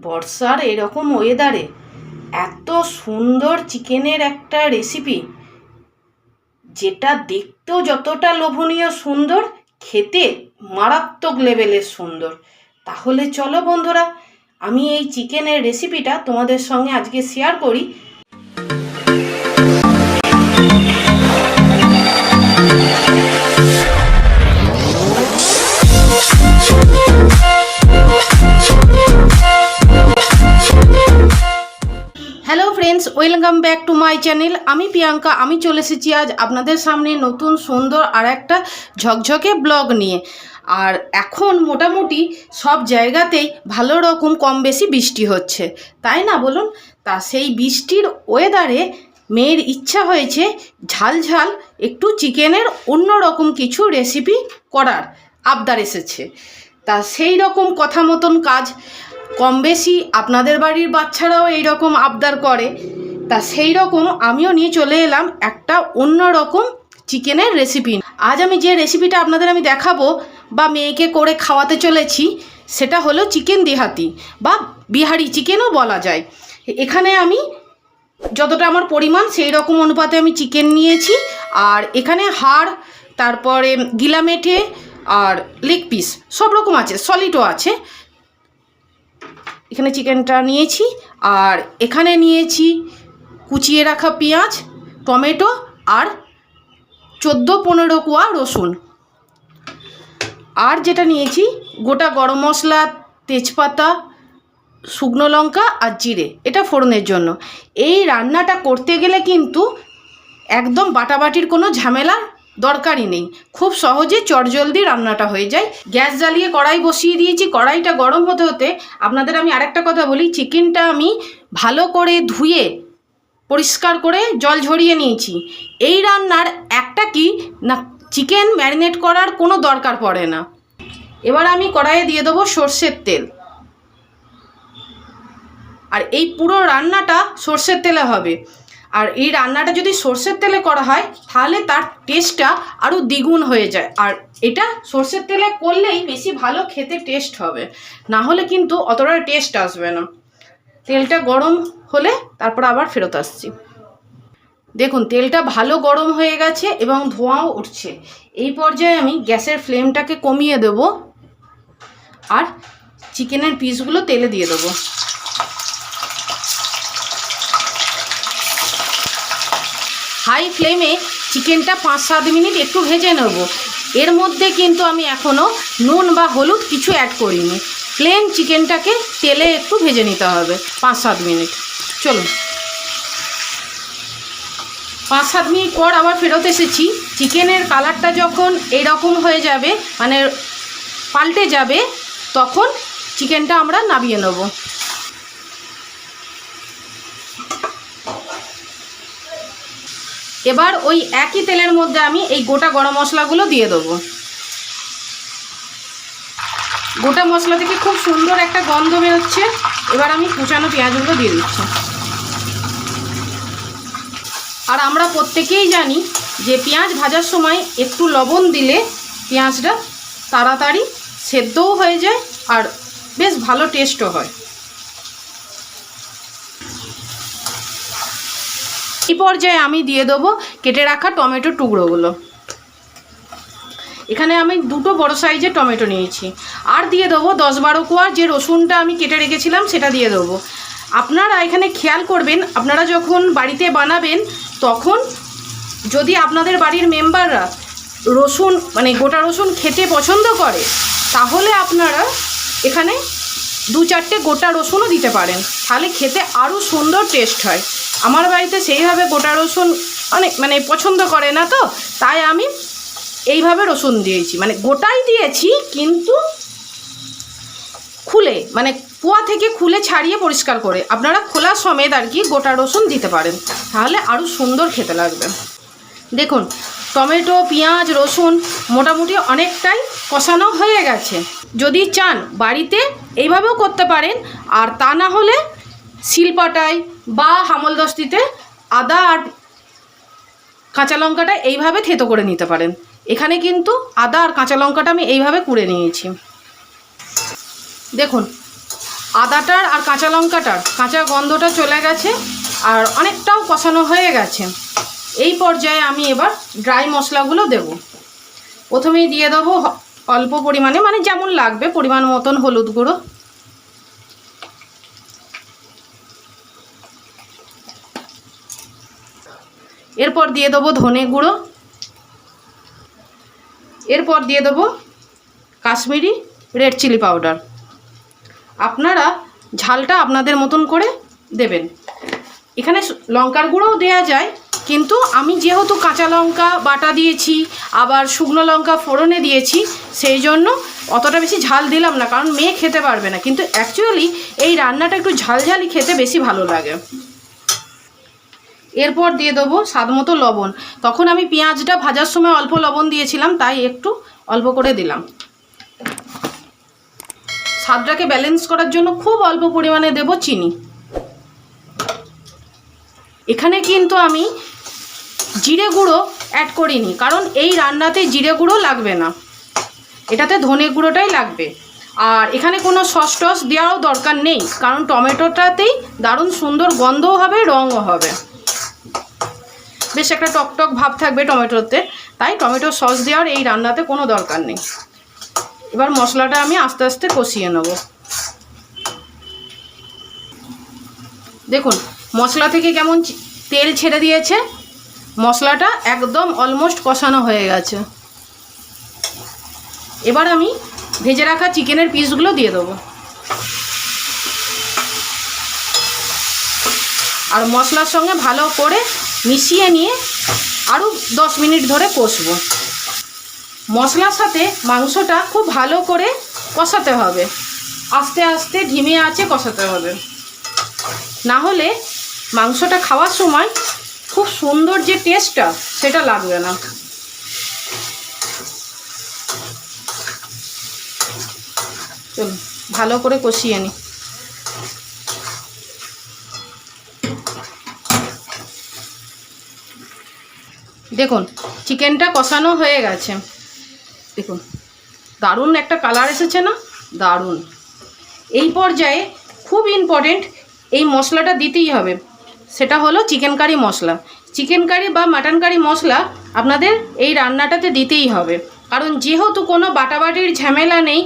বর্ষার এরকম ওয়েদারে এত সুন্দর চিকেনের একটা রেসিপি, যেটা দেখতেও যতটা লোভনীয় সুন্দর, খেতে মারাত্মক লেভেলের সুন্দর। তাহলে চলো বন্ধুরা, আমি এই চিকেনের রেসিপিটা তোমাদের সঙ্গে আজকে শেয়ার করি। Hello friends, welcome back to my channel. আমি প্রিয়াঙ্কা। আমি চলে এসেছি আজ আপনাদের সামনে নতুন সুন্দর আর একটা ঝকঝকে ব্লগ নিয়ে। আর এখন মোটামুটি সব জায়গাতেই ভালো রকম কম বেশি বৃষ্টি হচ্ছে, তাই না বলুন? তা সেই বৃষ্টির ওয়েদারে মেয়ের ইচ্ছা হয়েছে ঝাল ঝাল একটু চিকেনের অন্য রকম কিছু রেসিপি করার আবদার এসেছে। তা সেই রকম কথা মতন কাজ। কম বেশি আপনাদের বাড়ির বাচ্চারাও এইরকম আবদার করে, তা সেই রকম আমিও নিয়ে চলে এলাম একটা অন্য রকম চিকেনের রেসিপি। আজ আমি যে রেসিপিটা আপনাদের আমি দেখাবো বা মেয়েকে করে খাওয়াতে চলেছি, সেটা হলো চিকেন দেহাতি বা বিহারি চিকেনও বলা যায়। এখানে আমি যতটা আমার পরিমাণ সেই রকম অনুপাতে আমি চিকেন নিয়েছি। আর এখানে হাড়, তারপরে গিলামেটে আর লেগ পিস সব রকম আছে, সলিডও আছে। এখানে চিকেনটা নিয়েছি, আর এখানে নিয়েছি কুচিয়ে রাখা পেঁয়াজ, টমেটো আর 14-15 কোয়া রসুন। আর যেটা নিয়েছি গোটা গরম মশলা, তেজপাতা, শুকনো লঙ্কা আর জিরে, এটা ফোড়নের জন্য। এই রান্নাটা করতে গেলে কিন্তু একদম বাটাবাটির কোনো ঝামেলা দরকারই নেই, খুব সহজে চটজলদি রান্নাটা হয়ে যায়। গ্যাস জ্বালিয়ে কড়াই বসিয়ে দিয়েছি। কড়াইটা গরম হতে হতে আপনাদের আমি আরেকটা কথা বলি, চিকেনটা আমি ভালো করে ধুয়ে পরিষ্কার করে জল ঝরিয়ে নিয়েছি। এই রান্নার একটা কি না, চিকেন ম্যারিনেট করার কোনো দরকার পড়ে না। এবার আমি কড়াইয়ে দিয়ে দেবো সর্ষের তেল। আর এই পুরো রান্নাটা সর্ষের তেলে হবে। আর এই রান্নাটা যদি সর্ষের তেলে করা হয় তাহলে তার টেস্টটা আরও দ্বিগুণ হয়ে যায়। আর এটা সর্ষের তেলে করলেই বেশি ভালো খেতে টেস্ট হবে, না হলে কিন্তু অতটা টেস্ট আসবে না। তেলটা গরম হলে তারপর আবার ফেরত আসছি। দেখুন তেলটা ভালো গরম হয়ে গেছে এবং ধোঁয়াও উঠছে। এই পর্যায়ে আমি গ্যাসের ফ্লেমটাকে কমিয়ে দেব আর চিকেনের পিসগুলো তেলে দিয়ে দেবো। হাই ফ্লেমে চিকেনটা 5-7 মিনিট একটু ভেজে নেব। এর মধ্যে কিন্তু আমি এখনও নুন বা হলুদ কিছু অ্যাড করিনি। প্লেন চিকেনটাকে তেলে একটু ভেজে নিতে হবে 5-7 মিনিট। চলুন, 5-7 মিনিট পর আবার ফেরত এসেছি। চিকেনের কালারটা যখন এইরকম হয়ে যাবে, মানে পাল্টে যাবে, তখন চিকেনটা আমরা নামিয়ে নেব। এবার ওই একই তেলের মধ্যে আমি এই গোটা গরম মশলাগুলো দিয়ে দেবো। গোটা মশলা থেকে খুব সুন্দর একটা গন্ধ বেরোচ্ছে। এবার আমি কুচানো পেঁয়াজগুলো দিয়ে দিচ্ছি। আর আমরা প্রত্যেকেই জানি যে পেঁয়াজ ভাজার সময় একটু লবণ দিলে পেঁয়াজটা তাড়াতাড়ি সেদ্ধও হয়ে যায় আর বেশ ভালো টেস্টও হয়। এই পর্যায়ে আমি দিয়ে দেবো কেটে রাখা টমেটো টুকরোগুলো। এখানে আমি 2 বড় সাইজের টমেটো নিয়েছি। আর দিয়ে দেবো 10-12 কোয়া যে রসুনটা আমি কেটে রেখেছিলাম, সেটা দিয়ে দেবো। আপনারা এখানে খেয়াল করবেন, আপনারা যখন বাড়িতে বানাবেন তখন যদি আপনাদের বাড়ির মেম্বাররা রসুন মানে গোটা রসুন খেতে পছন্দ করে, তাহলে আপনারা এখানে 2-4টে গোটা রসুনও দিতে পারেন, তাহলে খেতে আরও সুন্দর টেস্ট হয়। আমার বাড়িতে সেইভাবে গোটা রসুন অনেক পছন্দ করে না, তো তাই আমি এইভাবে রসুন দিয়েছি, গোটাই দিয়েছি, কিন্তু খুলে কুয়া থেকে খুলে ছাড়িয়ে পরিষ্কার করে। আপনারা খোলা সমেত আর কি গোটা রসুন দিতে পারেন, তাহলে আরও সুন্দর খেতে লাগবে। দেখুন টমেটো, পেঁয়াজ, রসুন মোটামুটি অনেকটাই কষানো হয়ে গেছে। যদি চান বাড়িতে এইভাবেও করতে পারেন, আর তা না হলে শিলপাটায় বা হামলদস্তিতে আদা আর কাঁচা লঙ্কাটা এইভাবে থেতো করে নিতে পারেন। এখানে কিন্তু আদা আর কাঁচা লঙ্কাটা আমি এইভাবে কুড়ে নিয়েছি। দেখুন আদাটার আর কাঁচা লঙ্কাটার কাঁচা গন্ধটা চলে গেছে আর অনেকটাও কষানো হয়ে গেছে। এই পর্যায়ে আমি এবার ড্রাই মশলাগুলো দেব। প্রথমেই দিয়ে দেবো অল্প পরিমাণে, মানে যেমন লাগবে পরিমাণ মতন হলুদ গুঁড়ো, এরপর দিয়ে দেবো ধনে গুঁড়ো, এরপর দিয়ে দেবো কাশ্মীরি রেড চিলি পাউডার। আপনারা ঝালটা আপনাদের মতন করে দেবেন। এখানে লঙ্কার গুঁড়োও দেওয়া যায়, কিন্তু আমি যেহেতু কাঁচা লঙ্কা বাটা দিয়েছি আবার শুকনো লঙ্কা ফোড়নে দিয়েছি, সেই জন্য অতটা বেশি ঝাল দিলাম না, কারণ মেয়ে খেতে পারবে না। কিন্তু অ্যাকচুয়ালি এই রান্নাটা একটু ঝালঝালি খেতে বেশি ভালো লাগে। এরপর দিয়ে দেবো স্বাদ মতো লবণ। তখন আমি পেঁয়াজটা ভাজার সময় অল্প লবণ দিয়েছিলাম, তাই একটু অল্প করে দিলাম। স্বাদটাকে ব্যালেন্স করার জন্য খুব অল্প পরিমাণে দেব চিনি। এখানে কিন্তু আমি জিরে গুঁড়ো অ্যাড করিনি, কারণ এই রান্নাতে জিরে গুঁড়ো লাগবে না, এটাতে ধনে গুঁড়োটাই লাগবে। আর এখানে কোনো সস টস দেওয়ারও দরকার নেই, কারণ টমেটোটাতেই দারুণ সুন্দর গন্ধও হবে, রঙও হবে, বেশ একটা টকটক ভাব থাকবে টমেটোতে, তাই টমেটো সস দেওয়ার এই রান্নাতে কোনো দরকার নেই। এবার মশলাটা আমি আস্তে আস্তে কষিয়ে নেব। দেখুন মশলা থেকে কেমন তেল ছেড়ে দিয়েছে, মশলাটা একদম অলমোস্ট কষানো হয়ে গেছে। এবার আমি ভেজে রাখা চিকেনের পিসগুলো দিয়ে দেবো আর মশলার সঙ্গে ভালো করে মিশিয়ে নিয়ে আরও 10 মিনিট ধরে কষবো। মশলার সাথে মাংসটা খুব ভালো করে কষাতে হবে, আস্তে আস্তে ধিমে আঁচে কষাতে হবে, না হলে মাংসটা খাওয়ার সময় খুব সুন্দর যে টেস্টটা সেটা লাগবে না। চলুন ভালো করে কষিয়ে নিই। দেখুন চিকেনটা কষানো হয়ে গেছে, দেখুন দারুণ একটা কালার এসেছে না, দারুণ। এই পর্যায়ে খুব ইম্পর্টেন্ট এই মশলাটা দিতেই হবে, সেটা হলো চিকেন কারি মশলা। চিকেন কারি বা মাটন কারি মশলা আপনাদের এই রান্নাটাতে দিতেই হবে, কারণ যেহেতু কোনো বাটাবাটির ঝামেলা নেই,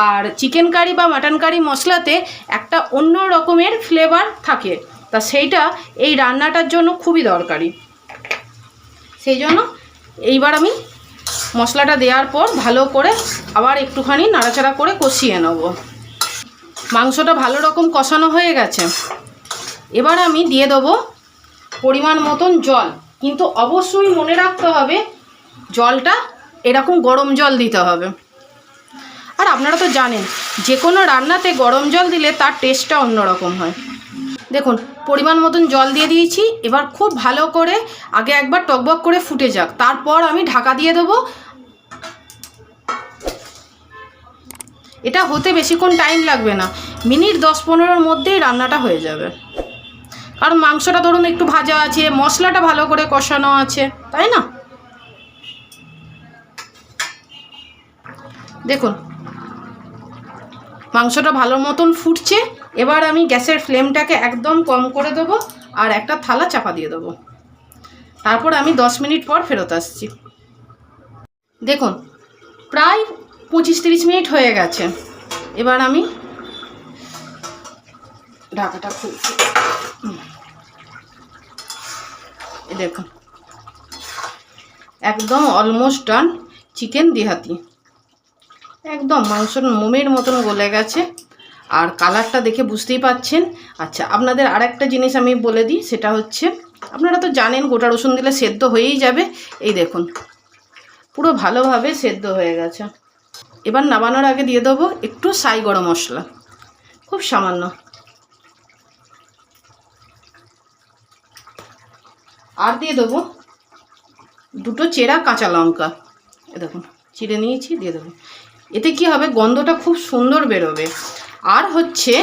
আর চিকেন কারি বা মাটন কারি মশলাতে একটা অন্য রকমের ফ্লেভার থাকে, তা সেইটা এই রান্নাটার জন্য খুবই দরকারি। সেই জন্য এইবার আমি মশলাটা দেওয়ার পর ভালো করে আবার একটুখানি নাড়াচাড়া করে কষিয়ে নেব। মাংসটা ভালো রকম কষানো হয়ে গেছে, এবার আমি দিয়ে দেবো পরিমাণ মতন জল, কিন্তু অবশ্যই মনে রাখতে হবে জলটা এরকম গরম জল দিতে হবে। আর আপনারা তো জানেন যে কোনো রান্নাতে গরম জল দিলে তার টেস্টটা অন্যরকম হয়। দেখুন পরিমাণ মতন জল দিয়ে দিয়েছি, এবার খুব ভালো করে আগে একবার টকবক করে ফুটে যাক, তারপর আমি ঢাকা দিয়ে দেবো। এটা হতে বেশিক্ষণ টাইম লাগবে না, মিনিট 10-15-র মধ্যেই রান্নাটা হয়ে যাবে, কারণ মাংসটা ধরুন একটু ভাজা আছে, মশলাটা ভালো করে কষানো আছে, তাই না? দেখুন মাংসটা ভালো মতন ফুটছে, এবার আমি গ্যাসের ফ্লেমটাকে একদম কম করে দেবো আর একটা থালা চাপা দিয়ে দেবো, তারপর আমি 10 মিনিট পর ফেরত আসছি। দেখুন প্রায় 25-30 মিনিট হয়ে গেছে, এবার আমি ঢাকাটা খুলছি। দেখুন একদম অলমোস্ট ডান চিকেন দিহাতি, একদম মাংসর মোমের মতন গলে গেছে, আর কালারটা দেখে বুঝতেই পাচ্ছেন। আচ্ছা আপনাদের আরেকটা জিনিস আমি বলে দিই, সেটা হচ্ছে আপনারা তো জানেন গোটা রসুন দিলে সেদ্ধ হয়েই যাবে, এই দেখুন পুরো ভালোভাবে সেদ্ধ হয়ে গেছে। এবার নামানোর আগে দিয়ে দেবো একটু সাই গরম মশলা, খুব সামান্য, আর দিয়ে দেবো 2 চেরা কাঁচা লঙ্কা, দেখুন চিড়ে নিয়েছি, দিয়ে দেবো। এতে কি হবে, গন্ধটা খুব সুন্দর বেরোবে। আর হচ্ছে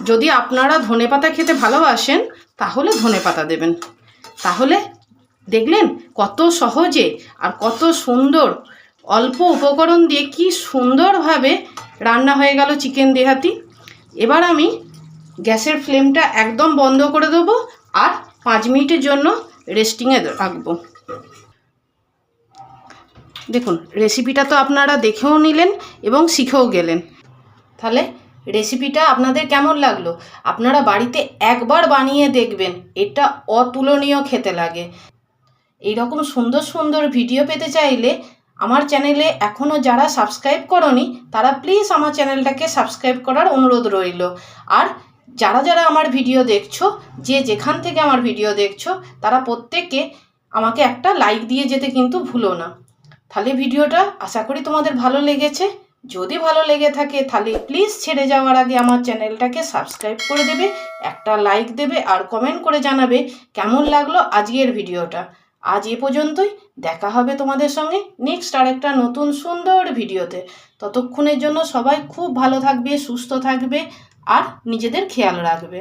যদি আপনারা ধনেপাতা খেতে ভালোবাসেন তাহলে ধনেপাতা দেবেন, তাহলে দেখলেন কত সহজে আর কত সুন্দর অল্প উপকরণ দিয়ে কি সুন্দরভাবে রান্না হয়ে গেল চিকেন দেহাতি। এবার আমি গ্যাসের ফ্লেমটা একদম বন্ধ করে দেবো আর 5 মিনিটের জন্য রেস্টিংয়ে রাখবো। দেখুন রেসিপিটা তো আপনারা দেখেও নিলেন এবং শিখেও গেলেন। তাহলে রেসিপিটা আপনাদের কেমন লাগলো? আপনারা বাড়িতে একবার বানিয়ে দেখবেন, এটা অতুলনীয় খেতে লাগে। এই রকম সুন্দর সুন্দর ভিডিও পেতে চাইলে আমার চ্যানেলে এখনও যারা সাবস্ক্রাইব করনি তারা প্লিজ আমার চ্যানেলটাকে সাবস্ক্রাইব করার অনুরোধ রইল। আর যারা যারা আমার ভিডিও দেখছো, যে যেখান থেকে আমার ভিডিও দেখছো, তারা প্রত্যেকে আমাকে একটা লাইক দিয়ে যেতে কিন্তু ভুলো না। তাহলে ভিডিওটা আশা করি তোমাদের ভালো লেগেছে। যদি ভালো লেগে থাকে তাহলে প্লিজ ছেড়ে যাওয়ার আগে আমার চ্যানেলটাকে সাবস্ক্রাইব করে দেবে, একটা লাইক দেবে আর কমেন্ট করে জানাবে কেমন লাগলো আজকের ভিডিওটা। আজ এ পর্যন্তই, দেখা হবে তোমাদের সঙ্গে নেক্সট আরেকটা নতুন সুন্দর ভিডিওতে। ততক্ষণের জন্য সবাই খুব ভালো থাকবে, সুস্থ থাকবে আর নিজেদের খেয়াল রাখবে।